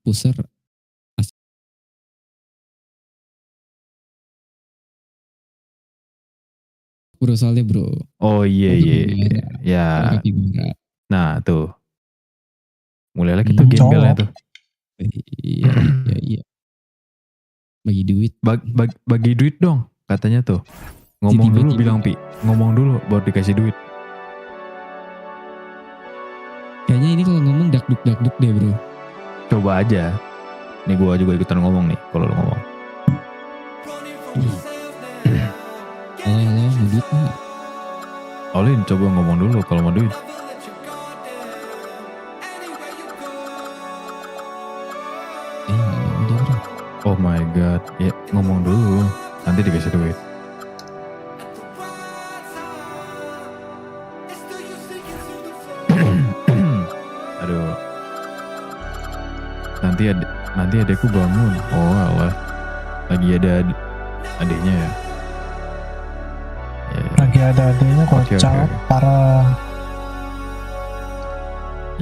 Puser bro soalnya bro. Oh iya iya. Ya. Kapibara. Nah tuh. Mulai lagi tuh gembelnya tuh. Iya. Bagi duit. Bagi duit dong katanya tuh. Ngomong dulu bilang Pi. Ngomong dulu baru dikasih duit. Kayaknya ini kalau ngomong dakduk deh bro. Coba aja. Nih gue juga ikutan ngomong nih kalau lo ngomong. Halo, mau duit gak? Olin coba ngomong dulu kalau mau duit. Udah bro. Oh my god. Ya ngomong dulu. Nanti dikasih duit. Aduh. Nanti adekku bangun. Oh alah. Lagi ada adiknya ya. Lagi ada adiknya kocak parah.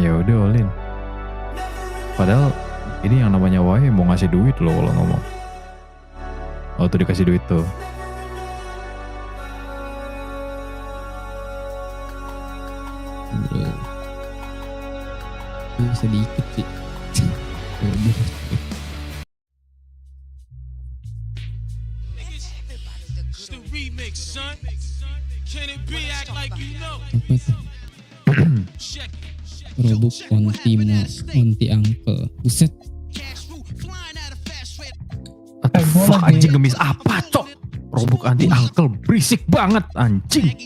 Ya udah Olin. Padahal ini yang namanya Wahai mau ngasih duit loh kalau ngomong. Oh tuh dikasih duit tuh. Bro. Bisa diikut sih. Robuk Onti Uncle. Buset. Fuck anjing ngemis apa cok? Robuk anti uncle berisik banget anjing.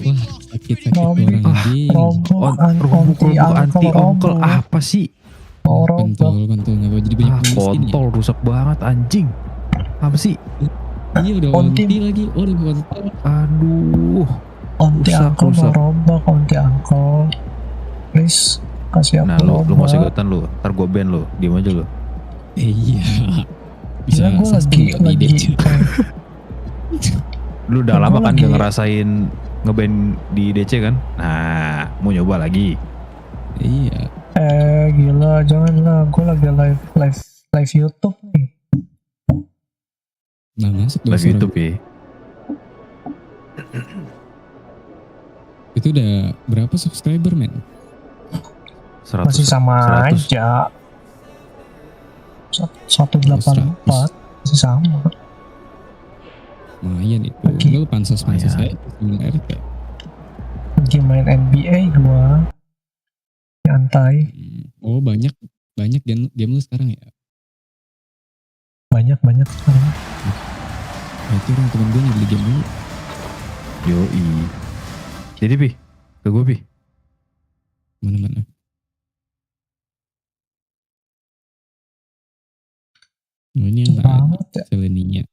Wah sakit orang anjing. Robuk anti uncle apa sih? Kontol nggak mau jadi banyak kontol ya? Rusak banget anjing. Apa sih? Ini udah onti lagi. Oh udah kontol. Aduh. Onti uncle mau robok onti uncle. Please kasih aku. Nah lu mau segotan lu. Ntar gue ban lu. Diem aja lu. Iya. Bisa gue lagi lu udah lama kan gak ngerasain ngeband di DC kan? Nah mau nyoba lagi. Iya. Gila jangan lah. Gue lagi live YouTube nih. Nah masuk live YouTube ya. Itu udah berapa subscriber men? 100, masih sama 100. aja 184 masih sama. Lumayan itu. Lu pansos saya sebenarnya kayak. Lagi main NBA gua. Nyantai. Oh banyak game lu sekarang ya? Banyak sekarang. Itu orang temen gue nih beli game dulu. Yoi. Jadi Pi, ke gue Pi. Mana? Oh ini yang Seleninya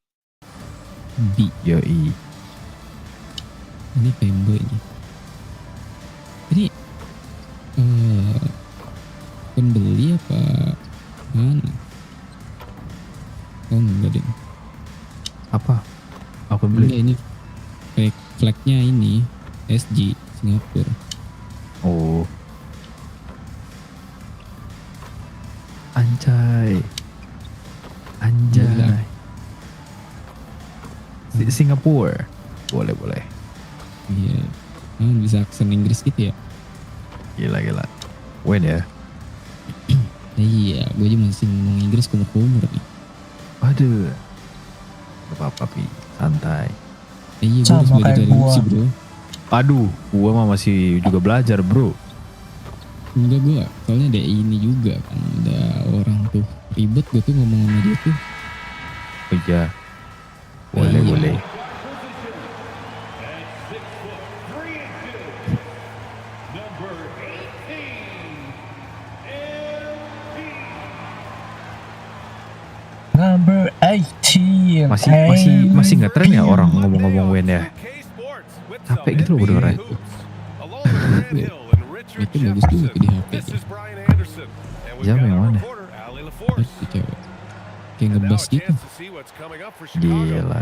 B. Yoi. Ini Pembo ini. Ini pembeli apa mana? Oh enggak deh. Apa? Aku beli. Enggak, ini flagnya ini SG Singapura. Oh. Anjay. Singapura. Boleh. Iya. Bisa aksen Inggris gitu ya. Gila. Wen ya. Iya, gue aja masih ngomong Inggris kumur-kumur nih. Waduh. Gak apa-apa Pi, santai. Iya, gue harus belajar dari Lucy bro. Aduh, gue mah masih juga belajar bro. Enggak gue, soalnya ada ini juga kan. Ada orang tuh ribet gue tuh ngomong sama dia tuh. Oh iya. Boleh. Number 18. Masih nggak tren ya orang ngomong-ngomong Wen ya. Capek gitu loh gue dengernya. Itu bagus juga tuh di HP ya. Yang mana? Itu cewek. Kayak ngebas gitu. Gila.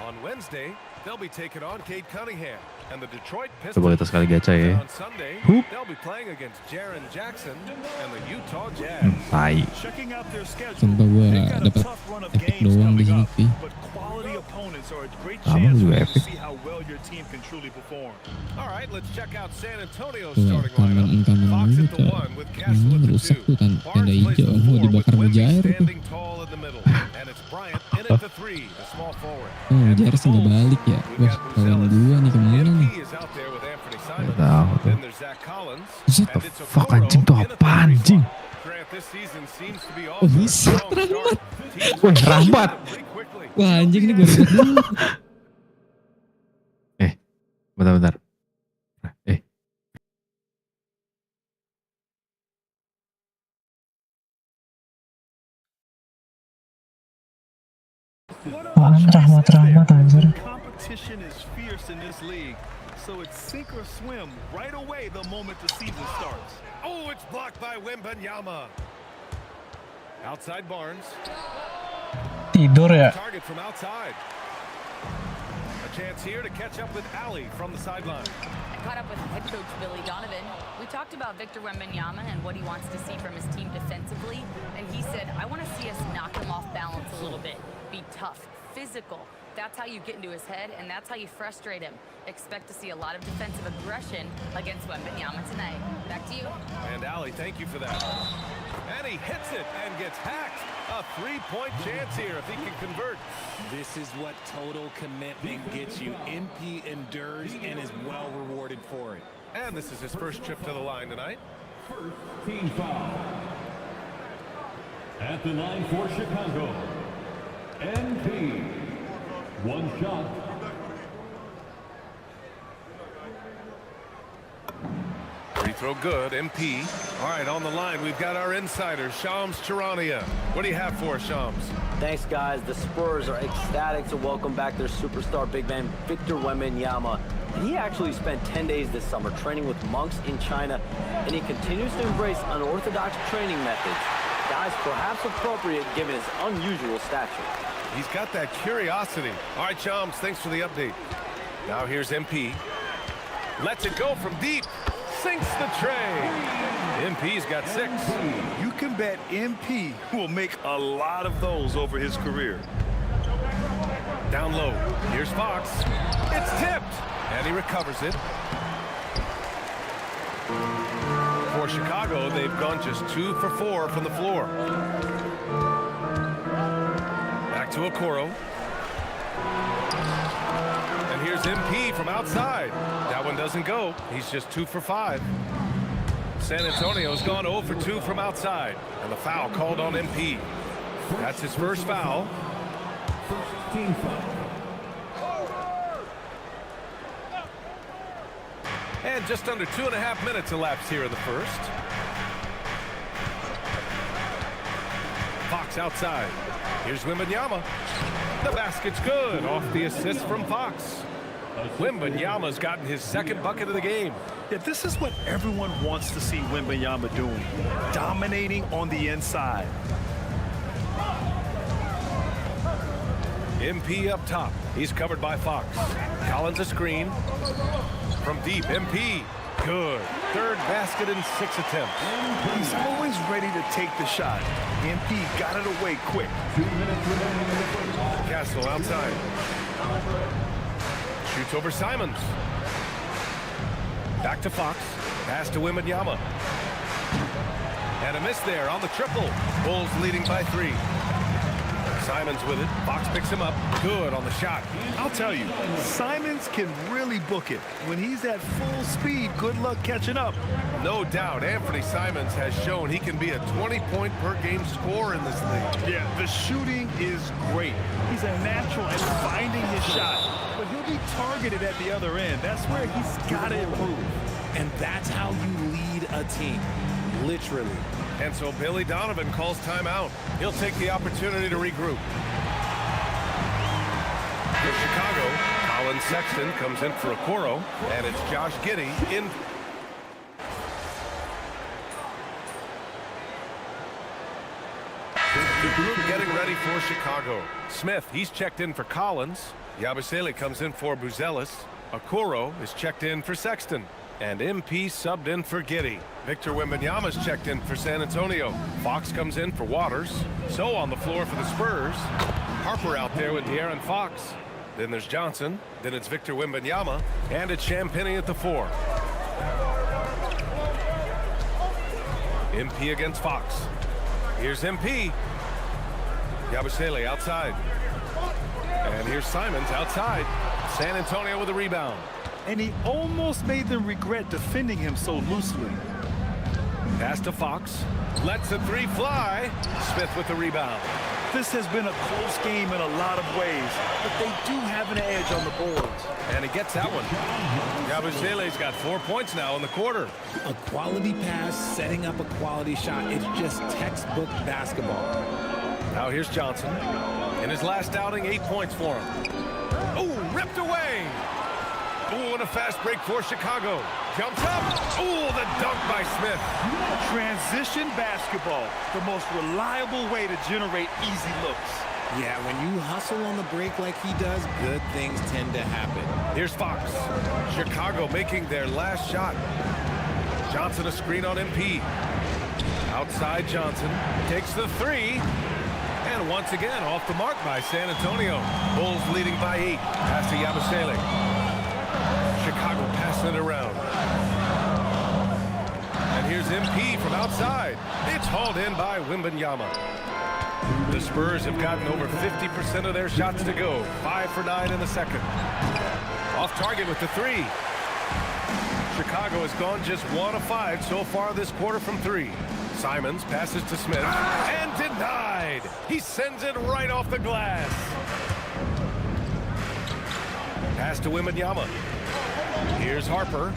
On Wednesday, they'll be taking on Cade Cunningham and the Detroit Coba Pistons. kita sekali gacha ya. On Sunday, Hup. they'll be playing against Jaren Jackson and the Utah Jazz. Tai. Checking out their schedule. Sumpah gua They've got a dapat tough run of epic games doang di coming sini up, sih. but quality opponents are a great Abang chance juga for you to epic. see how well your team can truly perform. All right, let's check out San Antonio's Tuh, starting lineup. taman Fox dulu at the tuh. one with Ini Castle at the rusak two. tuh tenda Barnes plays hijau. the Mau four with dibakar Wemby Mujair tuh. standing tall in the middle, and it's Bryant in at the three, the small forward. Oh, Mujair sih nggak balik ya. Wah, kawan gua nih kemana nih? MP is out there with Anthony Simons. tahu tuh. Then there's Zach Collins. What the And it's fuck, Okoro anjing tuh in at the apa, three anjing? spot. Grant, this season seems to be off Oh, to a bisa, strong start. Rahmat. Teams Wih, are Rahmat. pretty quickly. Wah, anjing ini gue ribet dulu. Bentar. Apaan Rahmat anjir. Competition is fierce in this league, so it's sink or swim right away the moment the season starts. Oh, it's blocked by Wembanyama. Outside Barnes. Tidur ya. Target from outside. A chance here to catch up with Ali from the sideline. I caught up with head coach Billy Donovan. We talked about Victor Wembanyama and what he wants to see from his team defensively, and he said, I want to see us knock him off balance a little bit. Be tough, physical. That's how you get into his head, and that's how you frustrate him. Expect to see a lot of defensive aggression against Wembanyama tonight. Back to you. And Ali, thank you for that. And he hits it and gets hacked. A three-point chance here if he can convert. This is what total commitment gets you. MP endures and is well rewarded for it. And this is his first trip to the line tonight. Team foul. At the line for Chicago, MP. One shot. Free throw good, MP. All right, on the line, we've got our insider, Shams Charania. What do you have for us, Shams? Thanks, guys. The Spurs are ecstatic to welcome back their superstar big man, Victor Wembanyama. He actually spent 10 days this summer training with monks in China, and he continues to embrace unorthodox training methods. Guys, perhaps appropriate given his unusual stature. He's got that curiosity. All right, Shams, thanks for the update. Now here's MP. Lets it go from deep. Sinks the tray. MP's got 6. You can bet MP will make a lot of those over his career. Down low. Here's Fox. It's tipped. And he recovers it. For Chicago, they've gone just 2 for 4 from the floor. Back to Okoro. And here's MP from outside. That one doesn't go. He's just 2 for 5. San Antonio's gone 0 for 2 from outside. And the foul called on MP. That's his first foul. Team foul. And just under 2.5 minutes elapsed here in the first. Fox outside. Here's Wembanyama. The basket's good off the assist from Fox. Wembanyama's gotten his second bucket of the game. Yeah, this is what everyone wants to see Wembanyama doing. Dominating on the inside. MP up top. He's covered by Fox. Collins a screen. From deep, MP. Good. Third basket in 6 attempts. He's always ready to take the shot. MP got it away quick. 2 minutes remaining in the first. Castle outside. Shoots over Simons. Back to Fox. Pass to Wembanyama. And a miss there on the triple. Bulls leading by 3. Simons with it. Fox picks him up. Good on the shot. I'll tell you, Simons can really book it. When he's at full speed, good luck catching up. No doubt, Anthony Simons has shown he can be a 20-point-per-game scorer in this league. Yeah, the shooting is great. He's a natural at finding his shot, but he'll be targeted at the other end. That's where he's got to improve. And that's how you lead a team. Literally. And so Billy Donovan calls timeout. He'll take the opportunity to regroup. For Chicago, Colin Sexton comes in for Okoro, and it's Josh Giddey in. The group getting ready for Chicago. Smith, he's checked in for Collins. Yabusele comes in for Buzelis. Okoro is checked in for Sexton. And MP subbed in for Giddey. Victor Wembanyama's checked in for San Antonio. Fox comes in for Waters. So on the floor for the Spurs. Harper out there with De'Aaron Fox. Then there's Johnson. Then it's Victor Wembanyama. And it's Champagnie at the 4. MP against Fox. Here's MP. Yabusele outside. And here's Simons outside. San Antonio with a rebound. And he almost made them regret defending him so loosely. Pass to Fox. Lets the 3 fly. Smith with the rebound. This has been a close game in a lot of ways, but they do have an edge on the boards. And he gets that one. Yabusele's got 4 points now in the quarter. A quality pass, setting up a quality shot. It's just textbook basketball. Now here's Johnson. In his last outing, 8 points for him. Oh, ripped away. Oh, and a fast break for Chicago. Jumps up. Oh, the dunk by Smith. Transition basketball, the most reliable way to generate easy looks. Yeah, when you hustle on the break like he does, good things tend to happen. Here's Fox. Chicago making their last shot. Johnson a screen on MP. Outside Johnson. Takes the 3. And once again, off the mark by San Antonio. Bulls leading by 8. Pass to Yabusele. Chicago passing it around. And here's MP from outside. It's hauled in by Wembanyama. The Spurs have gotten over 50% of their shots to go. 5 for 9 in the second. Off target with the 3. Chicago has gone just 1 of 5 so far this quarter from 3. Simons passes to Smith and denied. He sends it right off the glass. Pass to Wembanyama. Here's Harper.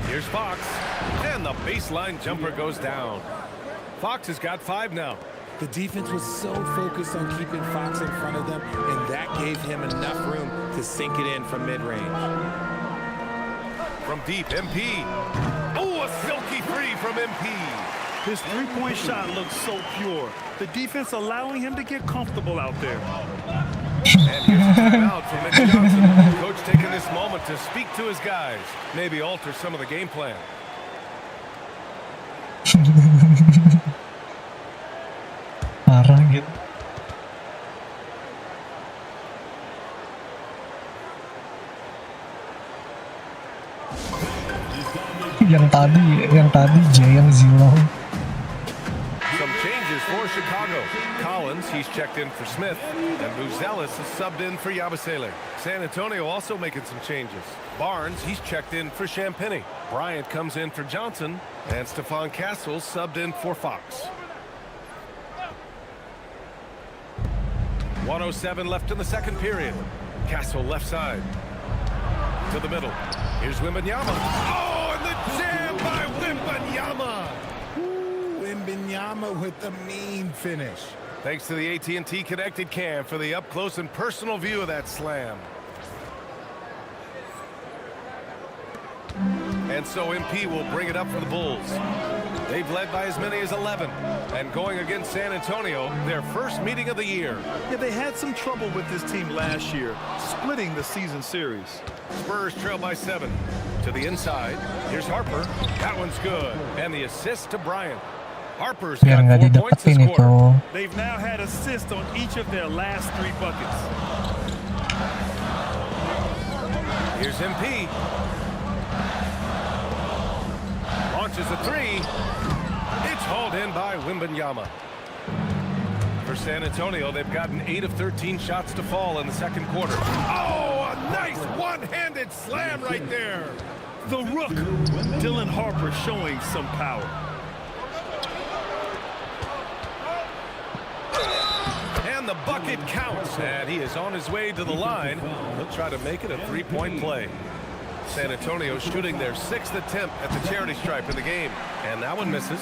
Here's Fox. And the baseline jumper goes down. Fox has got 5 now. The defense was so focused on keeping Fox in front of them, and that gave him enough room to sink it in from mid-range. From deep, MP. Oh, a silky 3 from MP. His three-point shot looks so pure. The defense allowing him to get comfortable out there. And here's a timeout from Mitch Johnson. Coach taking this moment to speak to his guys. Maybe alter some of the game plan. Parah gitu. yang tadi Jayang Zilong. Some changes for Chicago. Collins, he's checked in for Smith, and Buzelis is subbed in for Yabusele. San Antonio also making some changes. Barnes, he's checked in for Champagnie. Bryant comes in for Johnson, and Stephon Castle subbed in for Fox. 1:07 left in the second period. Castle left side. To the middle. Here's Wembanyama. Oh, and the jam by Wembanyama. Wembanyama with the mean finish. Thanks to the AT&T Connected Cam for the up-close and personal view of that slam. And so MP will bring it up for the Bulls. They've led by as many as 11. And going against San Antonio, their first meeting of the year. Yeah, they had some trouble with this team last year, splitting the season series. Spurs trail by 7. To the inside. Here's Harper. That one's good. And the assist to Bryant. Harper's Biar got nggak 4 points this didapetin quarter. itu. They've now had assists on each of their last 3 buckets. Here's MP. Launches a 3. It's hauled in by Wembanyama. For San Antonio, they've gotten 8 of 13 shots to fall in the second quarter. Oh, a nice one-handed slam right there. The Rook, Dylan Harper, showing some power. And the bucket counts, and he is on his way to the line. He'll try to make it a 3-point play. San Antonio shooting their 6th attempt at the charity stripe in the game, and that one misses.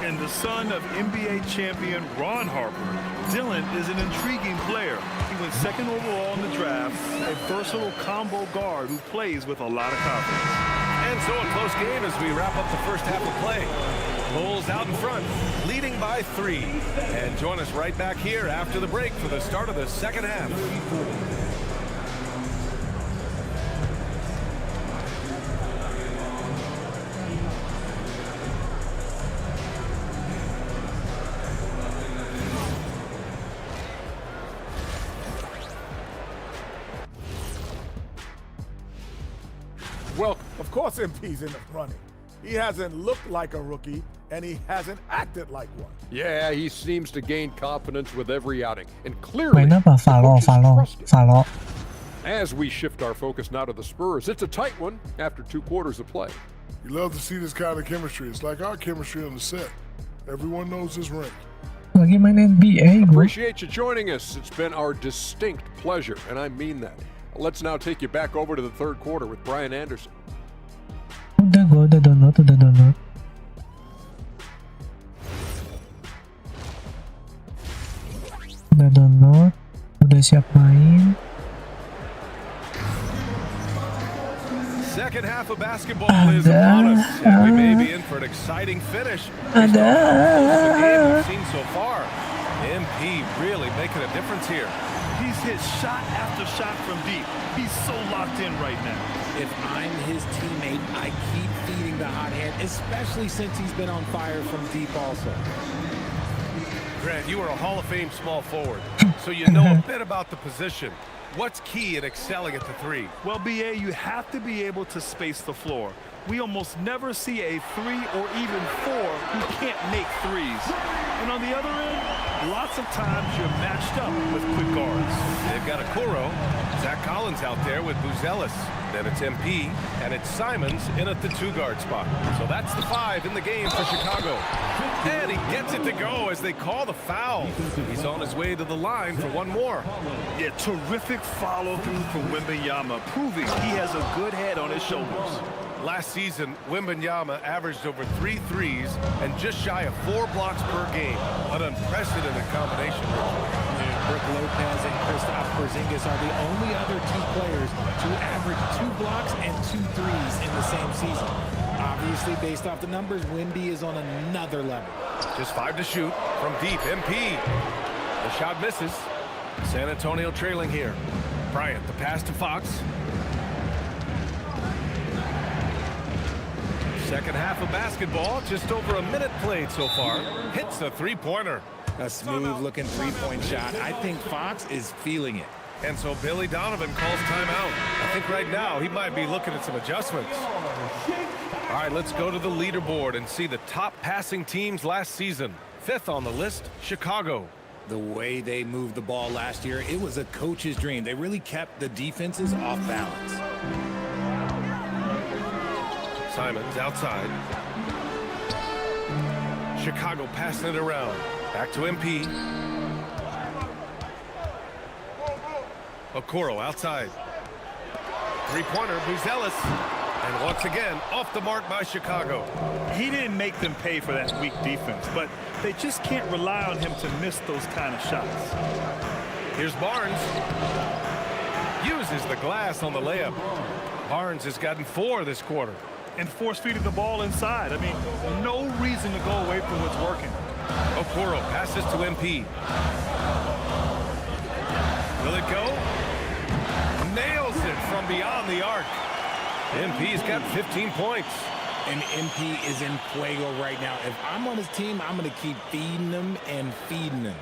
And the son of NBA champion Ron Harper, Dylan is an intriguing player. He went 2nd overall in the draft, a versatile combo guard who plays with a lot of confidence. And so a close game as we wrap up the first half of play. Bulls out in front, leading by 3. And join us right back here after the break for the start of the second half. Well, of course MP's in the running. He hasn't looked like a rookie, and he hasn't acted like one. Yeah, he seems to gain confidence with every outing, and ไม่ clearly น่าป่ะฝาล้อ as we shift our focus now to the Spurs, it's a tight one after 2 quarters of play. You love to see this kind of chemistry. It's like our chemistry on the set. Everyone knows his rank. lagi main NBA gue. Appreciate you joining us. It's been our distinct pleasure, and I mean that. Let's now take you back over to the third quarter with Brian Anderson. Udah gue udah download. Udah siap main. Second half of basketball is upon us, and we may be in for an exciting finish. Based on the game we've seen so far. MP really making a difference here. He's hit shot after shot from deep. He's so locked in right now. If I'm his teammate, I keep feeding the hot hand, especially since he's been on fire from deep also. Grant, you are a Hall of Fame small forward, so you know a bit about the position. What's key in excelling at the 3? Well, BA, you have to be able to space the floor. We almost never see a 3 or even 4 who can't make threes. And on the other end, lots of times you're matched up with quick guards. They've got Okoro, Zach Collins out there with Buzelis. Then it's MP, and it's Simons in at the 2-guard spot. So that's the 5 in the game for Chicago. And he gets it to go as they call the foul. He's on his way to the line for one more. Yeah, terrific follow-through from Wembanyama, proving he has a good head on his shoulders. Last season, Wembanyama averaged over 3 threes and just shy of 4 blocks per game. An unprecedented combination. Brook Lopez and Kristaps Porzingis are the only other 2 players to average 2 blocks and 2 threes in the same season. Obviously, based off the numbers, Wemby is on another level. Just 5 to shoot from deep. MP. The shot misses. San Antonio trailing here. Bryant, the pass to Fox. Second half of basketball, just over a minute played so far. Hits the 3-pointer. A smooth-looking 3-point shot. I think Fox is feeling it. And so Billy Donovan calls timeout. I think right now he might be looking at some adjustments. All right, let's go to the leaderboard and see the top passing teams last season. 5th on the list, Chicago. The way they moved the ball last year, it was a coach's dream. They really kept the defenses off balance. Simons outside. Chicago passing it around. Back to MP. Okoro outside. 3-pointer, Buzelis. And once again, off the mark by Chicago. He didn't make them pay for that weak defense, but they just can't rely on him to miss those kind of shots. Here's Barnes. Uses the glass on the layup. Barnes has gotten 4 this quarter. And force-feeding the ball inside. I mean, no reason to go away from what's working. Okoro passes to MP. Will it go? Nails it from beyond the arc. MP's got 15 points. And MP is in fuego right now. If I'm on his team, I'm going to keep feeding him and feeding him.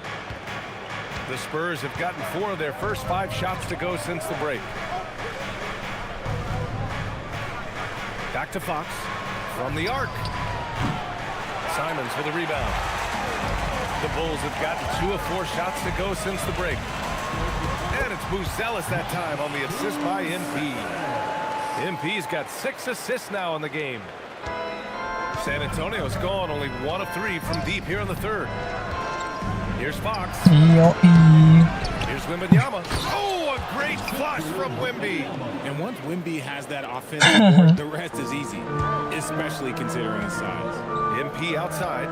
The Spurs have gotten 4 of their first 5 shots to go since the break. Back to Fox. From the arc. Simons with a rebound. The Bulls have gotten 2 of 4 shots to go since the break. And it's Buzelis that time on the assist by MP. MP's got 6 assists now in the game. San Antonio's gone only 1 of 3 from deep here in the third. Here's Fox. Here's Wembanyama. Oh, a great flush from Wemby. And once Wemby has that offensive board, the rest is easy, especially considering his size. MP outside.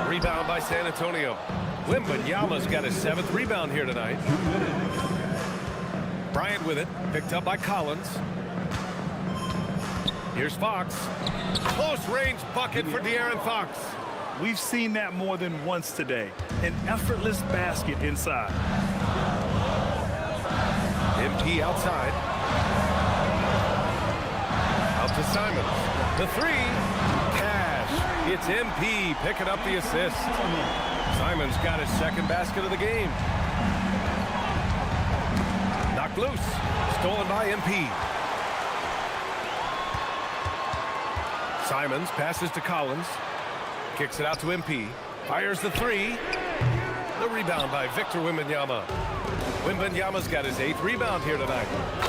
Rebound by San Antonio. Wembanyama's got his 7th rebound here tonight. Bryant with it, picked up by Collins. Here's Fox. Close range bucket for De'Aaron Fox. We've seen that more than once today. An effortless basket inside. MP outside. Out to Simons. The three. Cash. It's MP picking up the assist. Simons got his second basket of the game. Knocked loose. Stolen by MP. Simons passes to Collins. Kicks it out to MP. Fires the three. The rebound by Victor Wembanyama. Wembanyama's got his 8th rebound here tonight.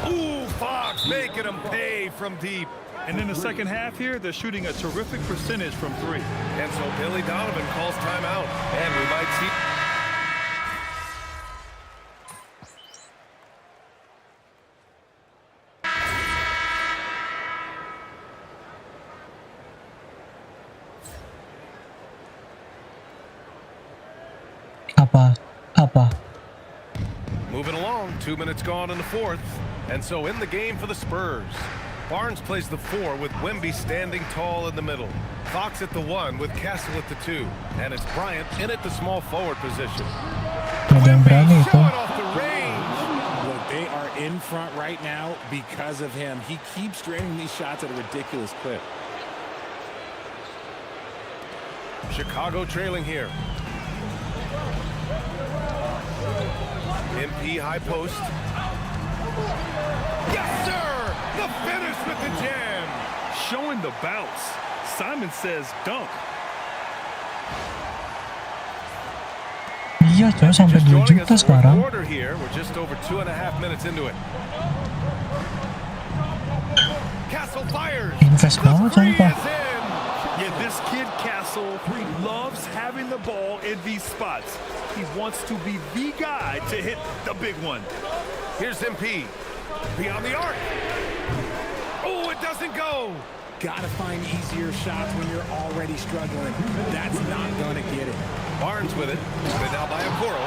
Ooh, Fox making him pay from deep. And in the second half here, they're shooting a terrific percentage from 3. And so Billy Donovan calls timeout. And we might see... Apa? Moving along, 2 minutes gone in the 4th. And so in the game for the Spurs. Barnes plays the 4 with Wemby standing tall in the middle. Fox at the 1 with Castle at the 2. And it's Bryant in at the small forward position. Wemby showing off the range. Look, they are in front right now because of him. He keeps draining these shots at a ridiculous clip. Chicago trailing here. MP high post. Yes, sir! The finish with the jam. Showing the bounce. Simon says dunk. Iya coy, sampai 2 juta sekarang. Quarter here. We're just over 2.5 minutes into it. Castle fires. Invest banget sumpah. Yeah, this kid Castle loves having the ball in these spots. He wants to be the guy to hit the big one. Here's MP. Beyond the arc. Oh, it doesn't go. Gotta find easier shots when you're already struggling. That's not gonna get it. Barnes with it. Spit out by Okoro.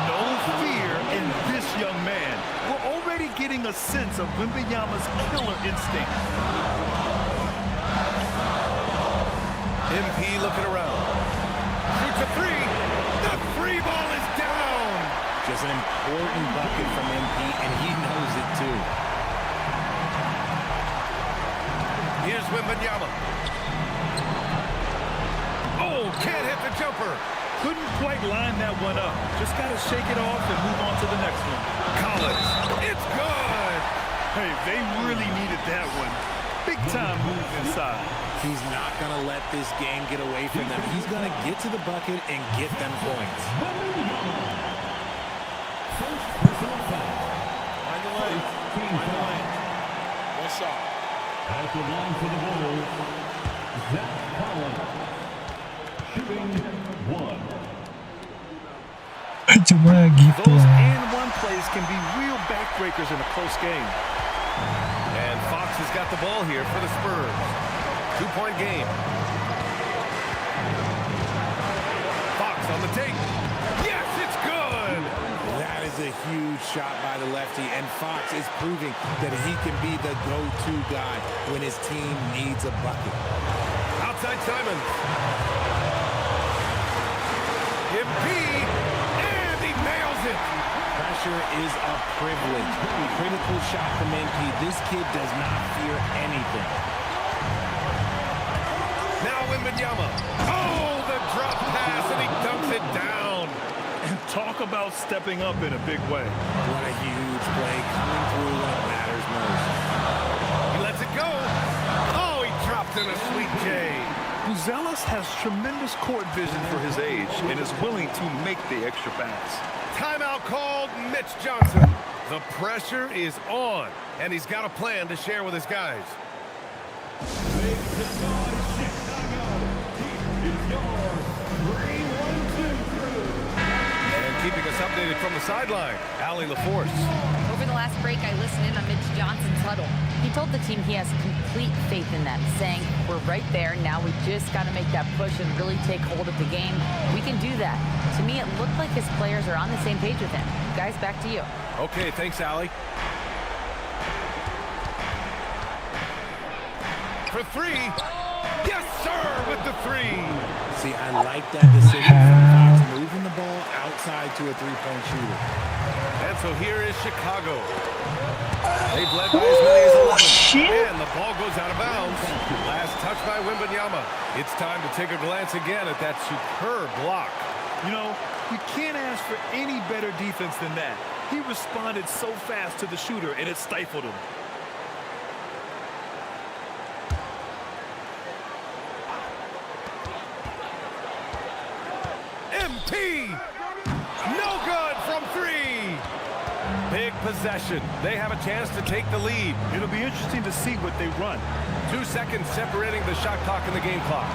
No fear in this young man. We're already getting a sense of Wembanyama's killer instinct. MP looking around. Shoots a three. The free ball is down. Just an important bucket from MP, and he knows it too. Here's Wembanyama. Oh, can't hit the jumper. Couldn't quite line that one up. Just got to shake it off and move on to the next one. Collins. It's good. Hey, they really needed that one. Big time move inside. He's not going to let this game get away from them. He's going to get to the bucket and get them points. What's up? At the line for the Bulls, Zach Collins. Shooting 1. Cuma gitu Those lah. and-one plays can be real backbreakers in a close game. And Fox has got the ball here for the Spurs. 2-point game. Fox on the take. Yes, it's good. That is a huge shot by the lefty, and Fox is proving that he can be the go-to guy when his team needs a bucket. Outside Simons. MP, and he nails it. Pressure is a privilege. Critical shot from MP. This kid does not fear anything. Now Wembanyama. Oh, the drop pass, and he dunks it down. And talk about stepping up in a big way. What a huge play coming through when it matters most. He lets it go. Oh, he dropped in a sweet J. Buzelis has tremendous court vision for his age and is willing to make the extra pass. Timeout called. Mitch Johnson. The pressure is on, and he's got a plan to share with his guys. And keeping us updated from the sideline, Allie LaForce. Over the last break, I listened in on Mitch Johnson's huddle. He told the team he has complete faith in them, saying, we're right there. Now we just got to make that push and really take hold of the game. We can do that. To me, it looked like his players are on the same page with him. Guys, back to you. Okay, thanks, Allie. for three. Yes, sir, with the three. See, I like that decision from Fox, moving the ball outside to a three-point shooter. And so here is Chicago. They've led by as many as 11. And the ball goes out of bounds. Last touch by Wembanyama. It's time to take a glance again at that superb block. You know, you can't ask for any better defense than that. He responded so fast to the shooter, and it stifled him. MP! No good from three! Big possession. They have a chance to take the lead. It'll be interesting to see what they run. 2 seconds separating the shot clock and the game clock.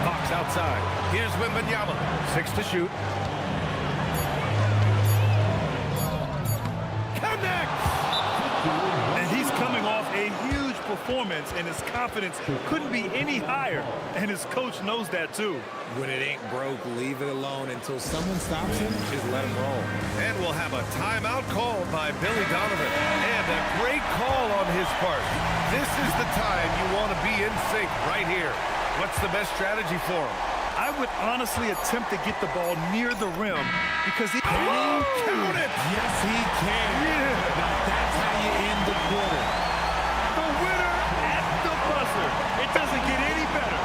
Fox outside. Here's Wembanyama. 6 to shoot. Connects! And he's coming off a huge performance, and his confidence couldn't be any higher. And his coach knows that, too. When it ain't broke, leave it alone until someone stops him. Just let him roll. And we'll have a timeout called by Billy Donovan. And a great call on his part. This is the time you want to be in sync right here. What's the best strategy for him? I would honestly attempt to get the ball near the rim because he can. Count it! Yes, he can. Yeah. Now that's how you end the quarter. The winner at the buzzer. It doesn't get any better.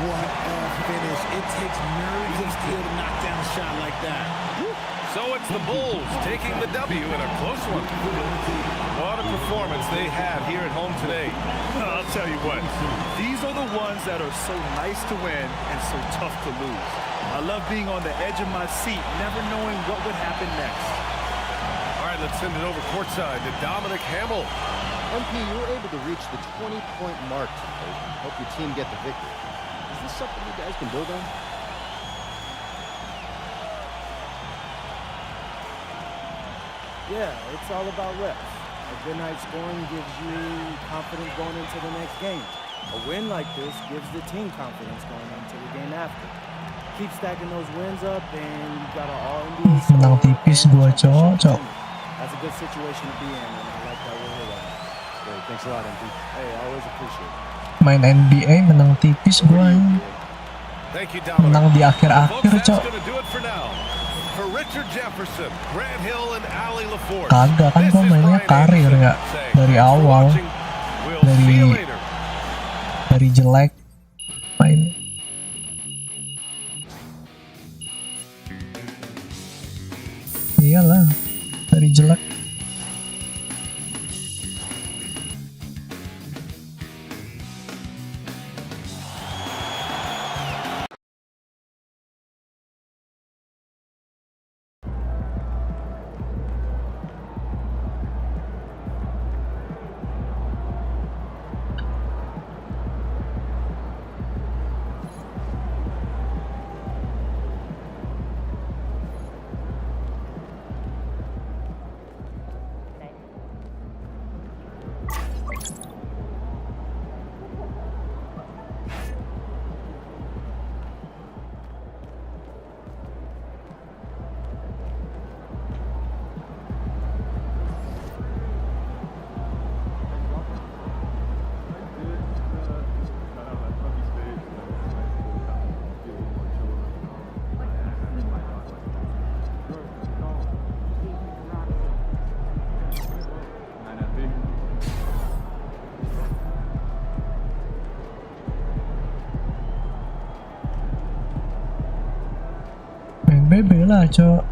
What a finish. It takes nerves of steel to knock down a shot like that. So it's the Bulls taking the W in a close one. What a performance they have here at home today. I'll tell you what, these are the ones that are so nice to win and so tough to lose. I love being on the edge of my seat, never knowing what would happen next. All right, let's send it over courtside to Dominic Hamill. MP, you were able to reach the 20-point mark today. Help your team get the victory. Is this something you guys can build on? Yeah, it's all about reps. A good night scoring gives you confidence going into the next game. A win like this gives the team confidence going into the game after. Keep stacking those wins up and you've got an all-NBA score. Menang tipis gua, cok. That's a good situation to be in, and I like that we're here. Great, thanks a lot, MP. Hey, always appreciate it. Main NBA menang tipis gua. Thank you, Dominic. Menang di akhir-akhir, Folks, cok. that's gonna do it for now. For Richard Jefferson, Grant Hill, and Ali LaForce. Kagak kan gua mainnya karir ya dari awal, dari jelek main. Iyalah, dari jelek. BB lah, cok.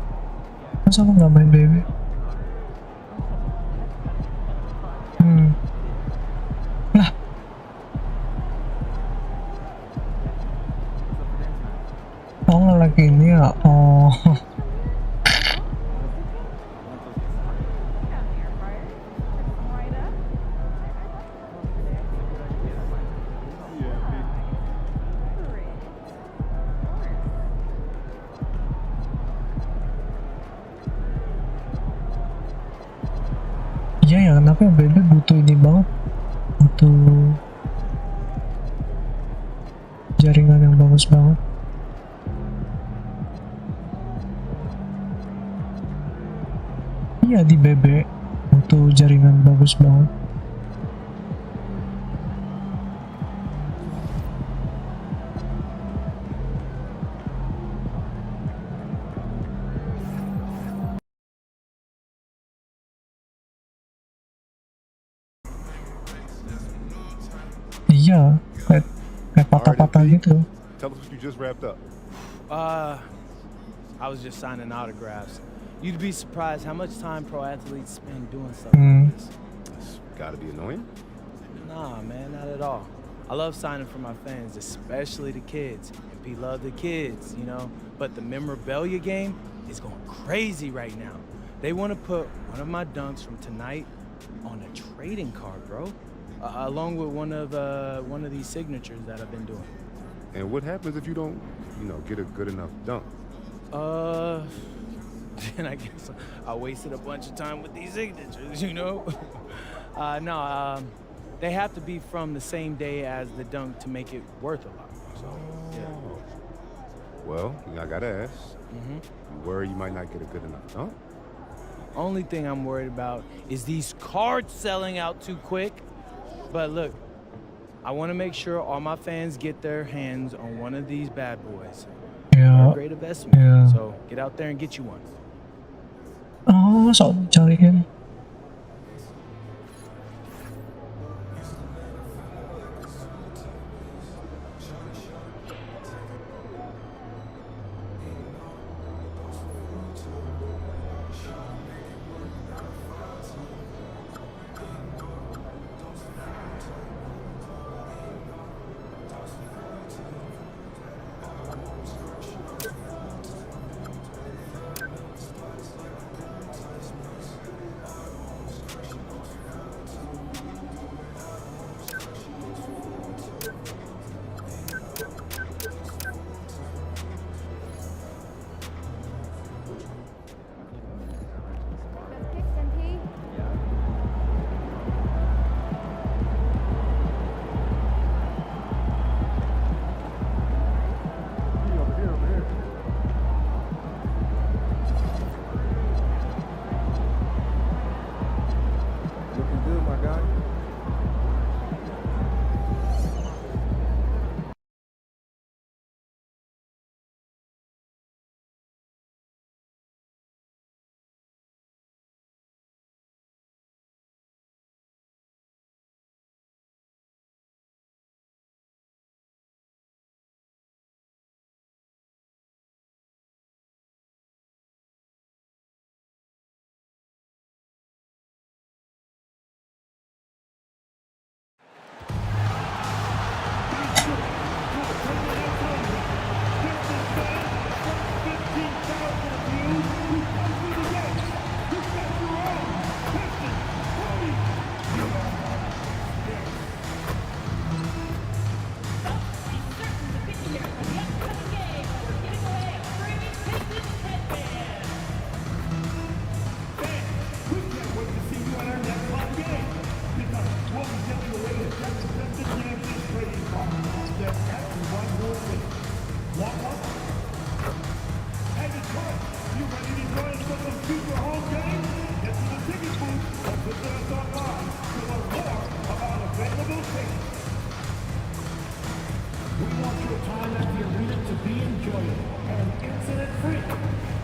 Masa lu nggak main BB? Lah. Oh, nge-lag ini ya. Oh. Iya ya, kenapa BB butuh ini banget, butuh jaringan yang bagus banget. Iya di BB tuh jaringan bagus banget. Iya, kayak patah-patah gitu. Tell us what you just wrapped up. I was just signing autographs. You'd be surprised how much time pro athletes spend doing stuff like this. It's gotta be annoying. Nah, man, not at all. I love signing for my fans, especially the kids. MP love the kids, you know. But the memorabilia game is going crazy right now. They want to put one of my dunks from tonight on a trading card, bro. Along with one of these signatures that I've been doing. And what happens if you don't, get a good enough dunk? Then I guess I wasted a bunch of time with these signatures, you know? They have to be from the same day as the dunk to make it worth a lot. So, yeah. Well, I gotta ask. You worry you might not get a good enough dunk? Only thing I'm worried about is these cards selling out too quick. But look, I want to make sure all my fans get their hands on one of these bad boys. Yeah. Great investment. Yeah. So get out there and get you one. Oh, sok cariin.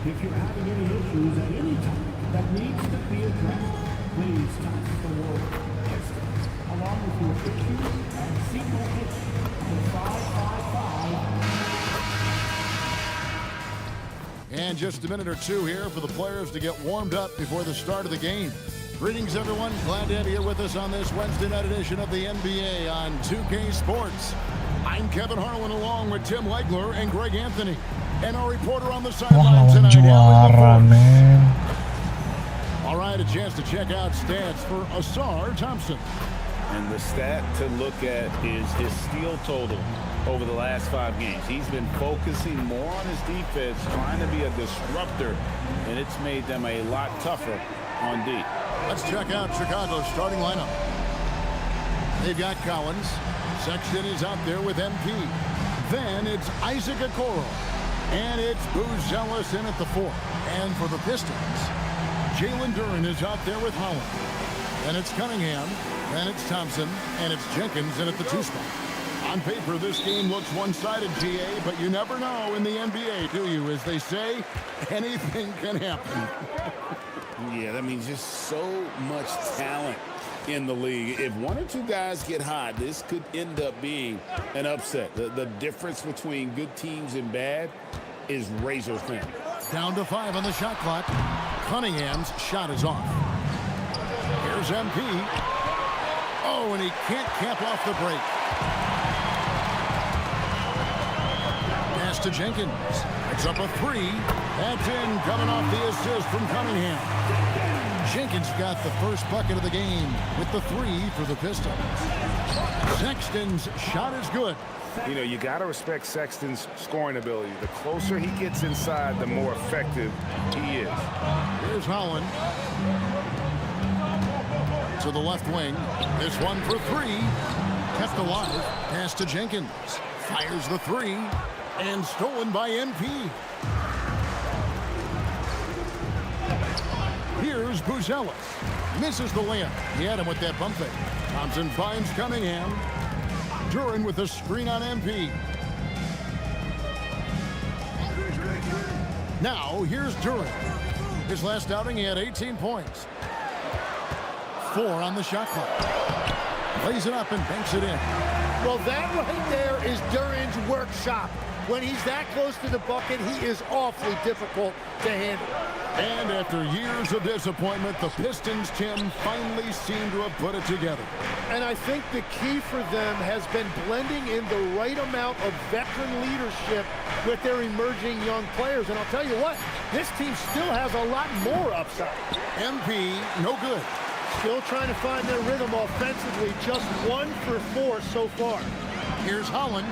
If you're having any issues at any time that needs to be addressed, please contact the World Experts along with your issues and seek location to 555. And just a minute or two here for the players to get warmed up before the start of the game. Greetings, everyone. Glad to have you here with us on this Wednesday night edition of the NBA on 2K Sports. I'm Kevin Harlan along with Tim Legler and Greg Anthony. And our reporter on the sideline tonight, juara, man. All right, a chance to check out stats for Ausar Thompson. And the stat to look at is his steal total over the last 5 games. He's been focusing more on his defense, trying to be a disruptor, and it's made them a lot tougher on D. Let's check out Chicago's starting lineup. They've got Collins. Sexton is out there with MP. Then it's Isaac Okoro. And it's Booz Ellis in at the 4. And for the Pistons, Jalen Duren is out there with Holland. Then it's Cunningham. Then it's Thompson. And it's Jenkins in at the 2 spot. On paper, this game looks one-sided, PA, but you never know in the NBA, do you? As they say, anything can happen. Yeah, that means just so much talent in the league. If one or two guys get hot, this could end up being an upset. The difference between good teams and bad is razor thin. Down to 5 on the shot clock. Cunningham's shot is off. Here's MP. Oh, and he can't cap off the break. Pass to Jenkins. It's up a 3. That's in, coming off the assist from Cunningham. Jenkins got the first bucket of the game with the 3 for the Pistons. Sexton's shot is good. You know, you got to respect Sexton's scoring ability. The closer he gets inside, the more effective he is. Here's Holland. To the left wing. This one for 3. Kept alive. Pass to Jenkins. Fires the 3. And stolen by MP. Here's Buzelis. Misses the layup. He had him with that bump fake. Thompson finds Cunningham. Duren with a screen on MP. Now, here's Duren. His last outing, he had 18 points. 4 on the shot clock. Lays it up and banks it in. Well, that right there is Duren's workshop. When he's that close to the bucket, he is awfully difficult to handle. And after years of disappointment, the Pistons, Tim, finally seem to have put it together. And I think the key for them has been blending in the right amount of veteran leadership with their emerging young players. And I'll tell you what, this team still has a lot more upside. MP, no good. Still trying to find their rhythm offensively, just 1 for 4 so far. Here's Holland.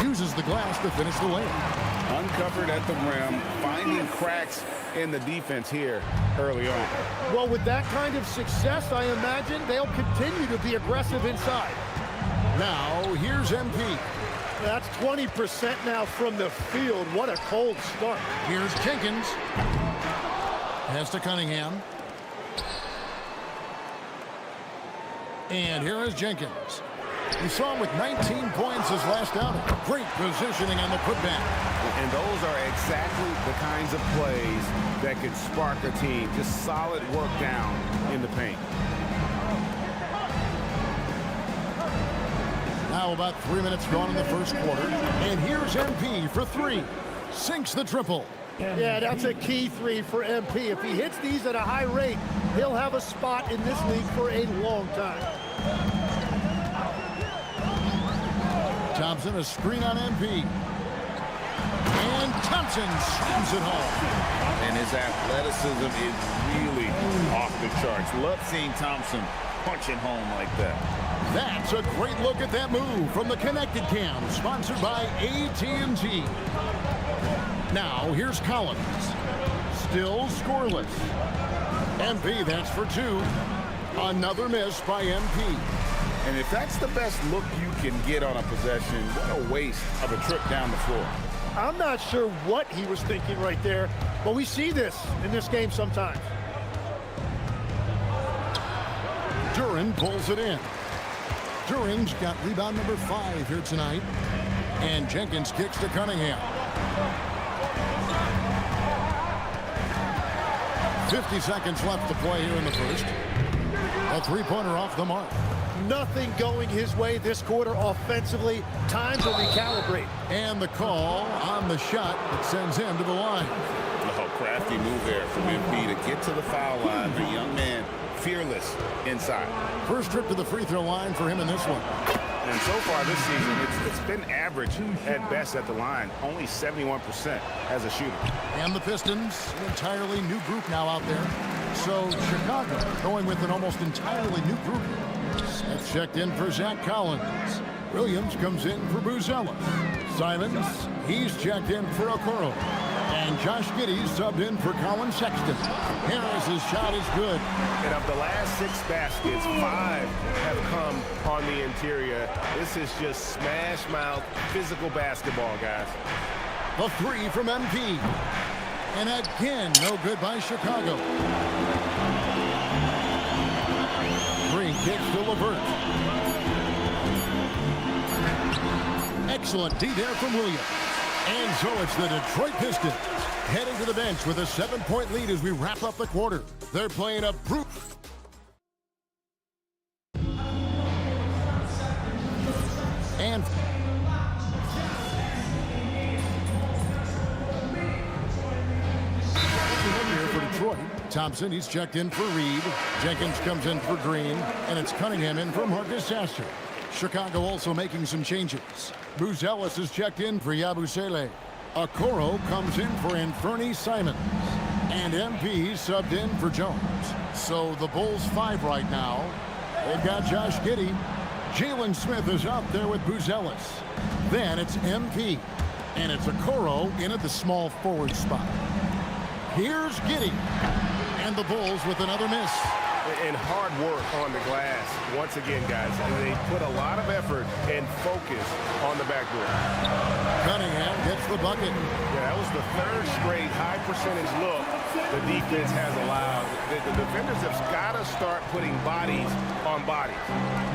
Uses the glass to finish the layup. Uncovered at the rim, finding cracks in the defense here early on. Well, with that kind of success, I imagine they'll continue to be aggressive inside. Now, here's MP. That's 20% now from the field. What a cold start. Here's Jenkins. Pass to Cunningham. And here is Jenkins. We saw him with 19 points his last outing. Great positioning on the putback. And those are exactly the kinds of plays that could spark a team. Just solid work down in the paint. Now about 3 minutes gone in the first quarter. And here's MP for 3. Sinks the triple. Yeah, that's a key 3 for MP. If he hits these at a high rate, he'll have a spot in this league for a long time. Thompson, a screen on MP. And Thompson slams it home. And his athleticism is really off the charts. Love seeing Thompson punching home like that. That's a great look at that move from the Connected Cam, sponsored by AT&T. Now, here's Collins. Still scoreless. MP, that's for 2. Another miss by MP. And if that's the best look you can get on a possession, what a waste of a trip down the floor. I'm not sure what he was thinking right there, but we see this in this game sometimes. Duren pulls it in. Duren's got rebound number 5 here tonight. And Jenkins kicks to Cunningham. 50 seconds left to play here in the first. A 3-pointer off the mark. Nothing going his way this quarter offensively. Time to recalibrate. And the call on the shot that sends him to the line. Oh, crafty move there from MP to get to the foul line. The young man, fearless inside. First trip to the free throw line for him in this one. And so far this season, it's been average at best at the line. Only 71% as a shooter. And the Pistons, an entirely new group now out there. So Chicago going with an almost entirely new group. Smith checked in for Zach Collins. Williams comes in for Buzelis. Simons, he's checked in for Okoro. And Josh Giddey subbed in for Colin Sexton. Harris's shot is good. And of the last 6 baskets, 5 have come on the interior. This is just smash mouth physical basketball, guys. A 3 from MP. And again, no good by Chicago. Green kicks to LeVert. Excellent D there from Williams. And so it's the Detroit Pistons heading to the bench with a 7-point lead as we wrap up the quarter. They're playing a brute. And here for Detroit. Thompson, he's checked in for Reed. Jenkins comes in for Green. And it's Cunningham in for Marcus Sasser. Chicago also making some changes. Buzelis is checked in for Yabusele. Okoro comes in for Anfernee Simons. And MP subbed in for Jones. So the Bulls 5 right now. They've got Josh Giddey. Jalen Smith is out there with Buzelis. Then it's MP. And it's Okoro in at the small forward spot. Here's Giddey. And the Bulls with another miss. And hard work on the glass. Once again, guys, they put a lot of effort and focus on the backboard. Cunningham gets the bucket. Yeah, that was the third straight high percentage look the defense has allowed. The defenders have got to start putting bodies on bodies.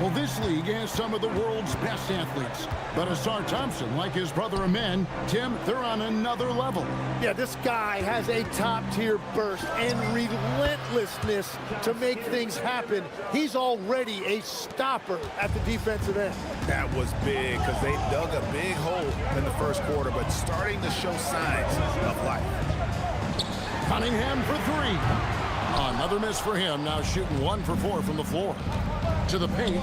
Well, this league has some of the world's best athletes. But Asar Thompson, like his brother Amen, Tim, they're on another level. Yeah, this guy has a top-tier burst and relentlessness to make things happen. He's already a stopper at the defensive end. That was big because they dug a big hole in the first quarter, but starting to show signs of life. Cunningham for 3. Another miss for him, now shooting 1 for 4 from the floor. To the paint.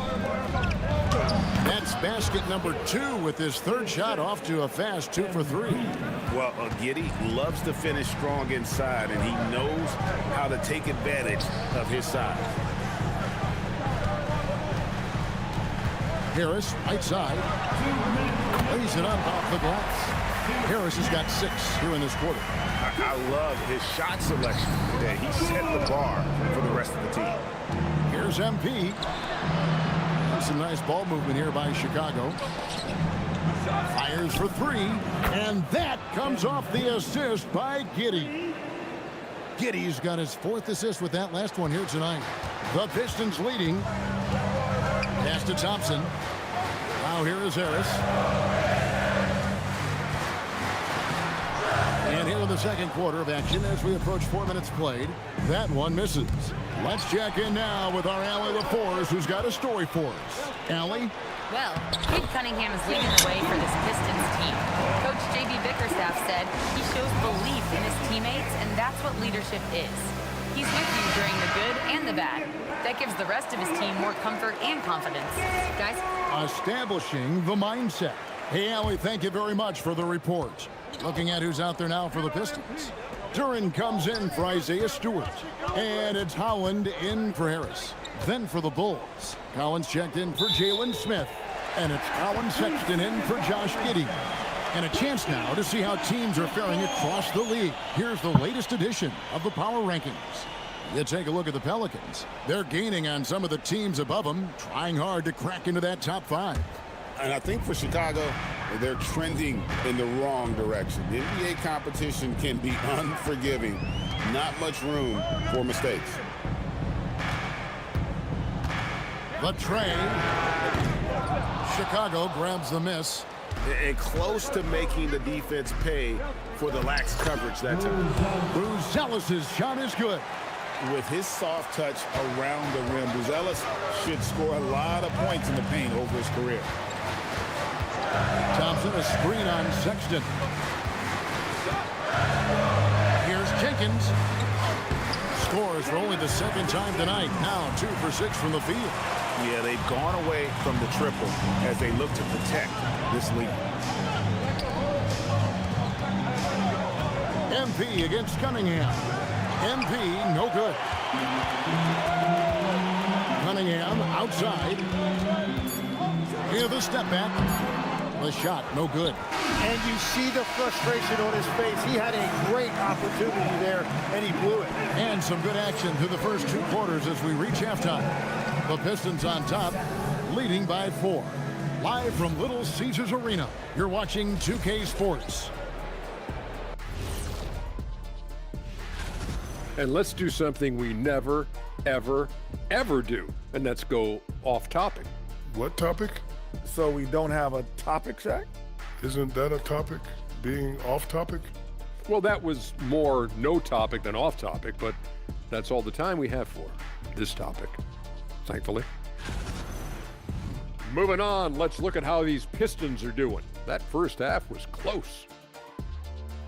That's basket number 2 with his third shot off to a fast 2 for 3. Well, Giddey loves to finish strong inside, and he knows how to take advantage of his size. Harris, right side. Lays it up off the glass. Harris has got 6 here in this quarter. I love his shot selection today. He set the bar for the rest of the team. Here's MP. Some nice ball movement here by Chicago. Fires for 3. And that comes off the assist by Giddey. Giddey's got his 4th assist with that last one here tonight. The Pistons leading. Pass to Thompson. Now here is Harris. And here in the second quarter of action as we approach 4 minutes played. That one misses. Let's check in now with our Allie LaForce, who's got a story for us. Allie? Well, Cade Cunningham is leading the way for this Pistons team. Coach J.B. Bickerstaff said he shows belief in his teammates, and that's what leadership is. He's with you during the good and the bad. That gives the rest of his team more comfort and confidence. Guys? Establishing the mindset. Hey, Allie, thank you very much for the report. Looking at who's out there now for the Pistons. Duran comes in for Isaiah Stewart. And it's Howland in for Harris. Then for the Bulls, Collins checked in for Jalen Smith. And it's Colin Sexton in for Josh Giddey. And a chance now to see how teams are faring across the league. Here's the latest edition of the Power Rankings. You take a look at the Pelicans. They're gaining on some of the teams above them, trying hard to crack into that top 5. And I think for Chicago, they're trending in the wrong direction. The NBA competition can be unforgiving. Not much room for mistakes. The tray. Chicago grabs the miss. And close to making the defense pay for the lax coverage that time. Buzelis' shot is good. With his soft touch around the rim, Buzelis should score a lot of points in the paint over his career. Thompson, a screen on Sexton. Here's Jenkins. Scores for only the 2nd time tonight. Now 2 for 6 from the field. Yeah, they've gone away from the triple as they look to protect this lead. MP against Cunningham. MP, no good. Cunningham outside. Here the step back. The shot, no good. And you see the frustration on his face. He had a great opportunity there, and he blew it. And some good action through the first 2 quarters as we reach halftime. The Pistons on top, leading by 4. Live from Little Caesars Arena, you're watching 2K Sports. And let's do something we never, ever, ever do, and that's go off topic. What topic? So we don't have a topic, Shaq? Isn't that a topic? Being off topic? Well, that was more no topic than off topic, but that's all the time we have for this topic, thankfully. Moving on, let's look at how these Pistons are doing. That first half was close.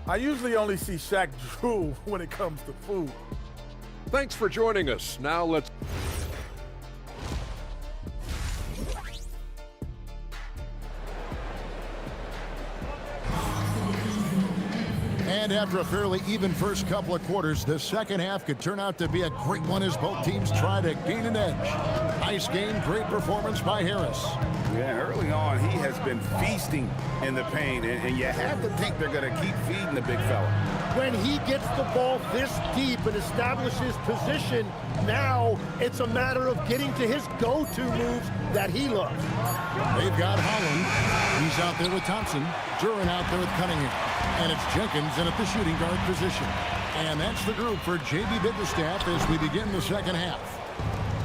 I usually only see Shaq drool when it comes to food. Thanks for joining us. Now let's... And after a fairly even first couple of quarters, the second half could turn out to be a great one as both teams try to gain an edge. Nice game, great performance by Harris. Yeah, early on, he has been feasting in the paint, and you have to think they're going to keep feeding the big fella. When he gets the ball this deep and establishes position, now it's a matter of getting to his go-to moves that he loves. They've got Holland. He's out there with Thompson. Duren out there with Cunningham. And it's Jenkins in at the shooting guard position. And that's the group for J.B. Bickerstaff as we begin the second half.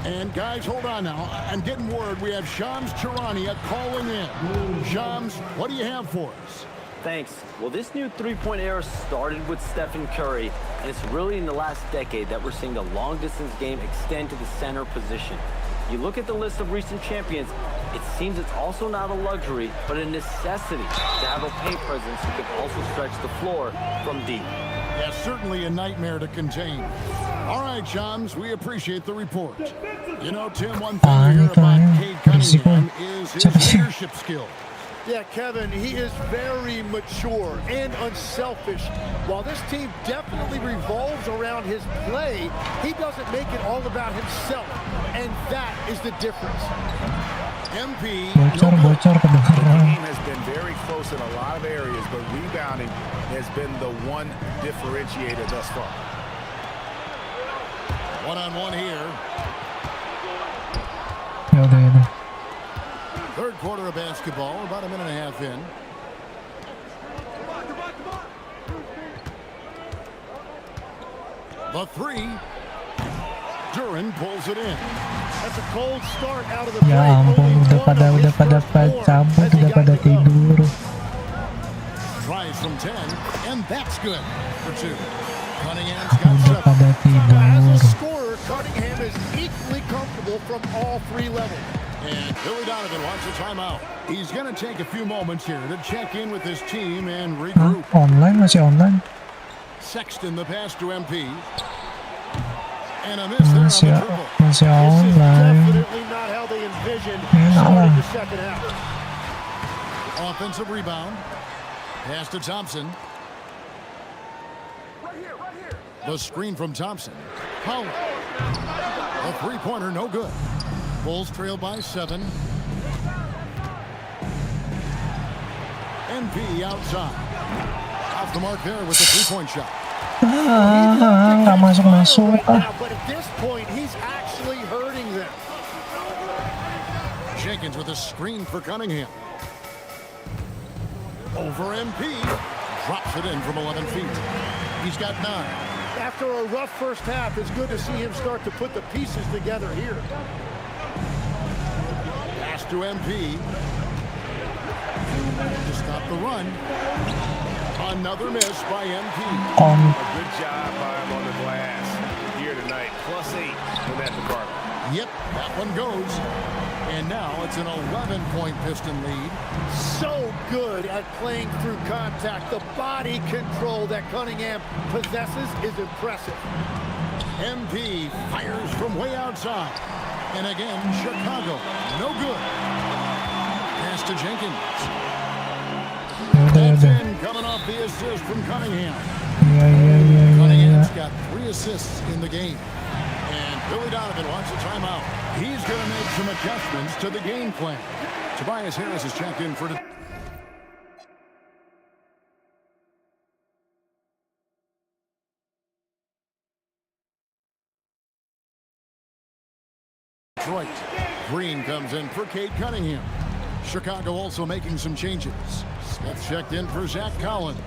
And guys, hold on now. I'm getting word we have Shams Charania calling in. Shams, what do you have for us? Thanks. Well, this new three-point era started with Stephen Curry, and it's really in the last decade that we're seeing the long-distance game extend to the center position. You look at the list of recent champions, it seems it's also not a luxury, but a necessity to have a paint presence who can also stretch the floor from deep. Yeah, certainly a nightmare to contain. All right, Shams, we appreciate the report. You know, Tim, one thing you hear about Cade Cunningham is his leadership skills. Yeah, Kevin, he is very mature and unselfish. While this team definitely revolves around his play, he doesn't make it all about himself, and that is the difference. MP, Bocor the kedengaran. team has been very close in a lot of areas, but rebounding has been the one differentiator thus far. One-on-one here. Yaudah. Third quarter of basketball, about a minute and a half in. The three. Duren pulls it in. That's a cold start out of the Ya ampun, udah pada cabut, udah pada tidur. Tries from 10, and that's good for two. Cunningham's got Udah pada tidur. As a scorer, Cunningham is equally comfortable from all three levels. And Billy Donovan wants a timeout. He's going to take a few moments here to check in with his team and regroup. Online, masih online. Sexton the pass to MP. And a miss there on the dribble. Masih online. Definitely not how they envisioned Enak starting lah. the second half. Offensive rebound. Pass to Thompson. The screen from Thompson. Howard. A three-pointer, no good. Bulls trail by 7. NP outside. Off the mark there with the three-point shot. Nggak masuk-masuk. But at this point, he's actually hurting them. Jenkins with a screen for Cunningham. Over MP. Drops it in from 11 feet. He's got 9. After a rough first half, it's good to see him start to put the pieces together here. Pass to MP. To stop the run. Another miss by MP. A good job by him on the glass here tonight. +8 for that department. Yep, that one goes. And now it's an 11-point Piston lead. So good at playing through contact. The body control that Cunningham possesses is impressive. MP fires from way outside. And again, Chicago, no good. Pass to Jenkins. That's in, coming off the assist from Cunningham. Cunningham's got 3 assists in the game. And Billy Donovan wants a timeout. He's going to make some adjustments to the game plan. Tobias Harris is checked in for Detroit. Green comes in for Cade Cunningham. Chicago also making some changes. Smith checked in for Zach Collins.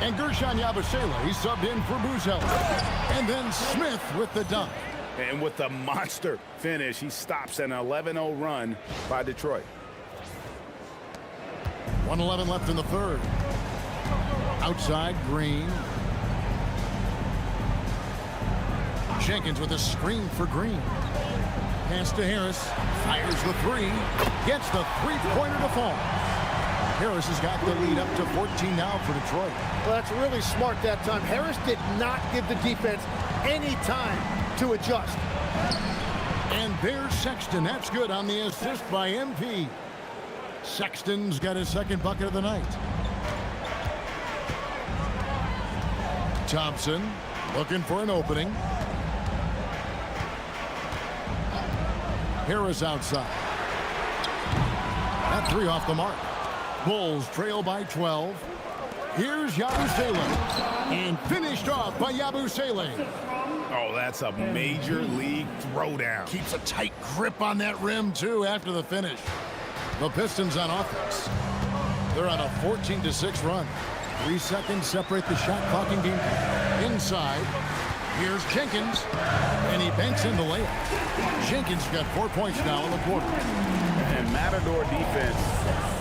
And Gershon Yabusele, he subbed in for Buzzell. And then Smith with the dunk. And with the monster finish, he stops an 11-0 run by Detroit. 1:11 left in the third. Outside, Green. Jenkins with a screen for Green. Pass to Harris. Fires the three. Gets the three-pointer to fall. Harris has got the lead up to 14 now for Detroit. Well, that's really smart that time. Harris did not give the defense any time to adjust. And there's Sexton. That's good on the assist by MP. Sexton's got his second bucket of the night. Thompson looking for an opening. Harris outside. That three off the mark. Bulls trail by 12. Here's Yabusele. And finished off by Yabusele. Oh, that's a major league throwdown. Keeps a tight grip on that rim, too, after the finish. The Pistons on offense. They're on a 14-6 run. 3 seconds separate the shot clock and game. Inside. Here's Jenkins. And he banks in the layup. Jenkins got 4 points now in the quarter. And Matador defense,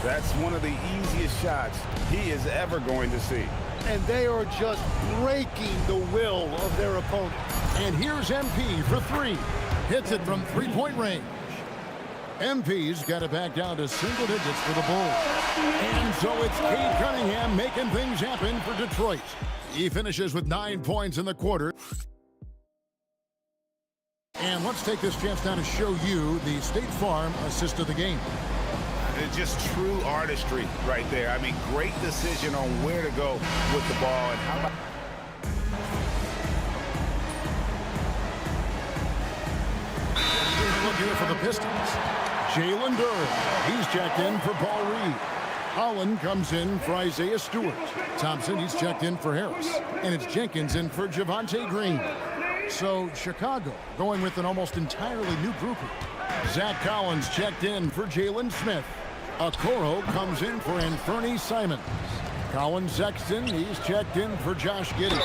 that's one of the easiest shots he is ever going to see. And they are just breaking the will of their opponent. And here's MP for three. Hits it from three-point range. MP's got it back down to single digits for the Bulls. And so it's Cade Cunningham making things happen for Detroit. He finishes with 9 points in the quarter. And let's take this chance now to show you the State Farm assist of the game. It's just true artistry right there. I mean, great decision on where to go with the ball. And how about... Look here for the Pistons. Jalen Durr. He's checked in for Paul Reed. Holland comes in for Isaiah Stewart. Thompson, he's checked in for Harris. And it's Jenkins in for Javonte Green. So Chicago going with an almost entirely new grouping. Zach Collins checked in for Jalen Smith. Okoro comes in for Anthony Simons. Colin Sexton, he's checked in for Josh Giddey.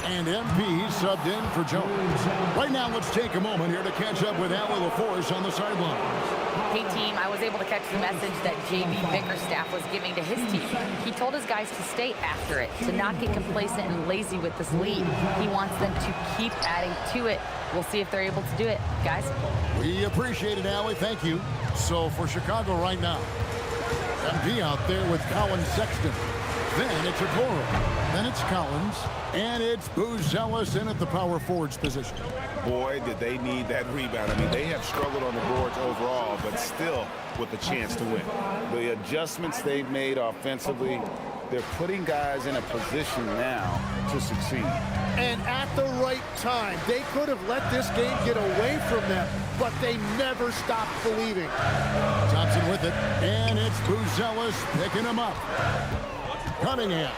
And MP subbed in for Jones. Right now, let's take a moment here to catch up with Allie LaForce on the sidelines. Hey team, I was able to catch the message that JB Bickerstaff was giving to his team. He told his guys to stay after it, to not get complacent and lazy with this lead. He wants them to keep adding to it. We'll see if they're able to do it, guys. We appreciate it, Allie. Thank you. So for Chicago right now, MP out there with Colin Sexton. Then it's Okoro. Then it's Collins. And it's Buzelis in at the power forwards position. Boy, did they need that rebound. I mean, they have struggled on the boards overall, but still with a chance to win. The adjustments they've made offensively, they're putting guys in a position now to succeed. And at the right time, they could have let this game get away from them, but they never stopped believing. Thompson with it, and it's Buzelis picking him up. Cunningham.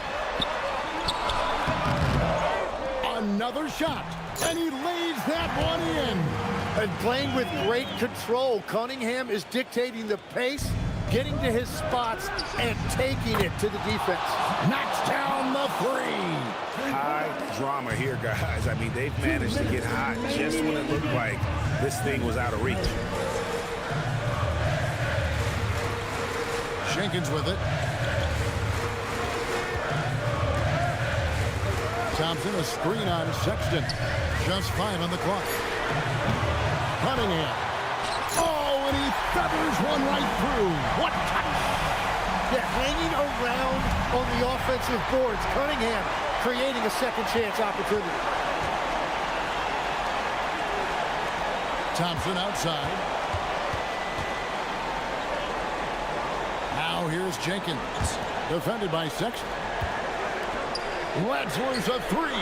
Another shot, and he lays that one in. And playing with great control, Cunningham is dictating the pace, getting to his spots, and taking it to the defense. Knocks down the three. High drama here, guys. I mean, they've managed to get hot just when it looked like this thing was out of reach. Jenkins with it. Thompson, a screen on Sexton. Just 5 on the clock. Cunningham. Oh, and he feathers one right through. What touch! Yeah, hanging around on the offensive boards. Cunningham creating a second chance opportunity. Thompson outside. Now here's Jenkins. Defended by Sexton. Lets loose a three.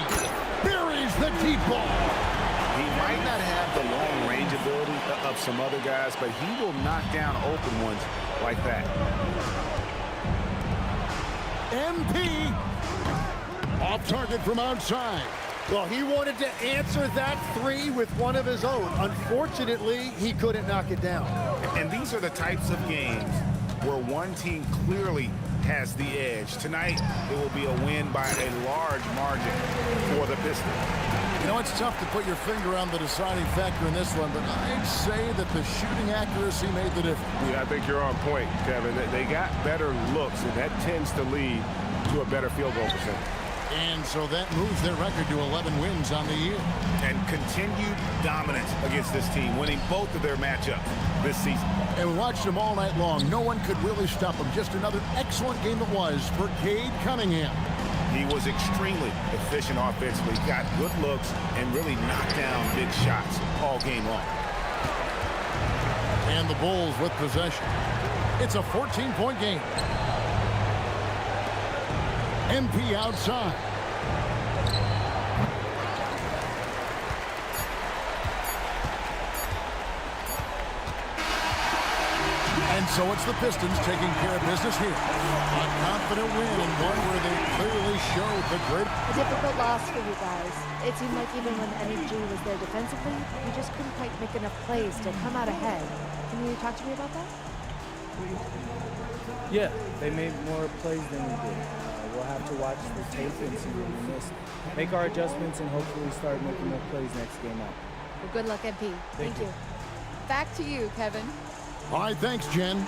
Buries the deep ball. He might not have the long range ability of some other guys, but he will knock down open ones like that. MP off target from outside. Well, he wanted to answer that three with one of his own. Unfortunately, he couldn't knock it down. And these are the types of games where one team clearly has the edge. Tonight, it will be a win by a large margin for the Pistons. You know, it's tough to put your finger on the deciding factor in this one, but I'd say that the shooting accuracy made the difference. Yeah, I think you're on point, Kevin. They got better looks, and that tends to lead to a better field goal percentage. And so that moves their record to 11 wins on the year. And continued dominance against this team, winning both of their matchups this season. And we watched them all night long. No one could really stop them. Just another excellent game it was for Cade Cunningham. He was extremely efficient offensively, got good looks, and really knocked down big shots all game long. And the Bulls with possession. It's a 14-point game. MP outside. And so it's the Pistons taking care of business here. A confident win and one where they clearly showed the great. A difficult loss for you guys. It seemed like even when energy was there defensively, you just couldn't quite make enough plays to come out ahead. Can you talk to me about that? Yeah, they made more plays than we did. We'll have to watch the tape and see what we missed. Make our adjustments and hopefully start making more plays next game out. Well, good luck, MP. Thank you. Back to you, Kevin. All right, thanks, Jen.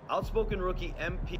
Outspoken rookie MP.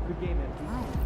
Good game, MP.